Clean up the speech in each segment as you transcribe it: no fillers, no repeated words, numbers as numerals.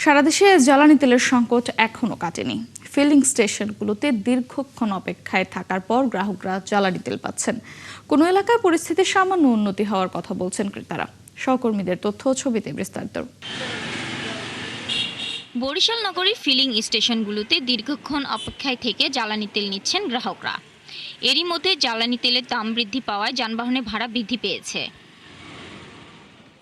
সারা দেশে জ্বালানি তেলের সংকট এখনো কাটেনি। ফিলিং স্টেশনগুলোতে দীর্ঘক্ষণ অপেক্ষায় থাকার পর গ্রাহকরা জ্বালানি তেল পাচ্ছেন। কোনো এলাকায় পরিস্থিতি সামান্য উন্নতি হওয়ার কথা বলছেন ক্রেতারা। সহকর্মীদের তথ্য ও ছবিতে বিস্তারিত। বরিশাল নগরীর ফিলিং স্টেশনগুলোতে দীর্ঘক্ষণ অপেক্ষায় থেকে জ্বালানি তেল নিচ্ছেন গ্রাহকরা। এরই মধ্যে জ্বালানি তেলের দাম বৃদ্ধি পাওয়ায় যানবাহনের ভাড়া বৃদ্ধি পেয়েছে।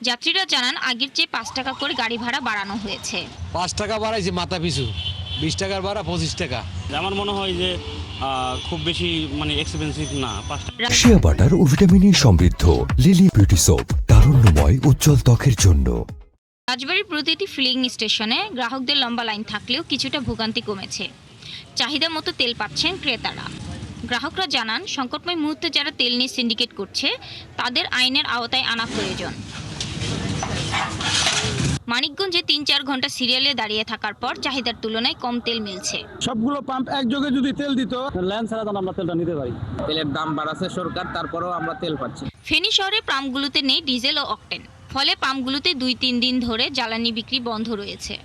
যাত্রীরা জানান, আগের চেয়ে ৫ টাকা করে গাড়ি ভাড়া বাড়ানো হয়েছে। ৫ টাকা বাড়াইছে মাথা পিছু, ২০ টাকার ভাড়া ২৫ টাকা। আমার মনে হয় যে খুব বেশি এক্সপেন্সিভ না। শিয়া বাটার ও ভিটামিন সমৃদ্ধ লিলি বিউটি সোপ, তারুণ্যময় উজ্জ্বল ত্বকের জন্য। রাজবাড়ীর প্রতিটি ফিলিং স্টেশনে গ্রাহকদের লম্বা লাইন থাকলেও কিছুটা ভোগান্তি কমেছে। চাহিদা মতো তেল পাচ্ছেন ক্রেতারা। গ্রাহকরা জানান, সংকটময় মুহূর্তে যারা তেল নিয়ে সিন্ডিকেট করছে তাদের আইনের আওতায় আনা প্রয়োজন। মানিকগঞ্জে ৩-৪ ঘন্টা সিরিয়ালে দাঁড়িয়ে থাকার পর চাহিদার তুলনায় কম তেল মিলছে। সবগুলো পাম্প একযোগে যদি তেল দিত, লাইন ছাড়া তো আমরা তেলটা নিতে পারি। তেলের দাম বাড়াচ্ছে সরকার, তারপরেও আমরা তেল পাচ্ছি। ফেনী শহরে পাম্পগুলোতে নেই ডিজেল ও অকটেন, ফলে পাম্পগুলোতে ২-৩ দিন ধরে জ্বালানি বিক্রি বন্ধ রয়েছে।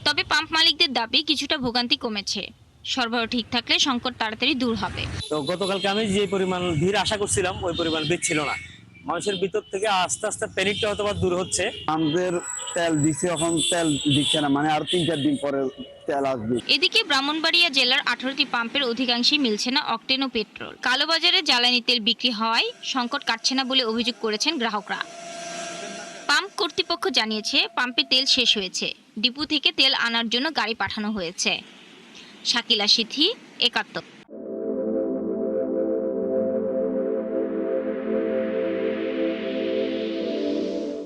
তবে পাম্প মালিকদের দাবি কিছুটা ভোগান্তি কমেছে। সরবরাহ ঠিক থাকলে সংকট তাড়াতাড়ি দূর হবে। তো গতকালকে আমি যে পরিমাণ ভিড় আশা করছিলাম ওই পরিমাণ ভিড় ছিল না। মানুষের ভিতর থেকে আস্তে আস্তে প্যানিকটা হয়তো দূর হচ্ছে। আমাদের তেল দিচ্ছে, এখন তেল দিচ্ছে না, মানে আরো ৩-৪ দিন পরে তেল আসবে। এদিকে ব্রাহ্মণবাড়িয়া জেলার ১৮টি পাম্পের অধিকাংশই মিলছে না অকটেন ও পেট্রোল। কালোবাজারে জ্বালানি তেল বিক্রি হওয়ায় সংকট কাটছে না বলে অভিযোগ করেছেন গ্রাহকরা। পাম্প কর্তৃপক্ষ জানিয়েছে, পাম্পে তেল শেষ হয়েছে, ডিপো থেকে তেল আনার জন্য গাড়ি পাঠানো হয়েছে। শাকিলা সিথি, একাত্তর।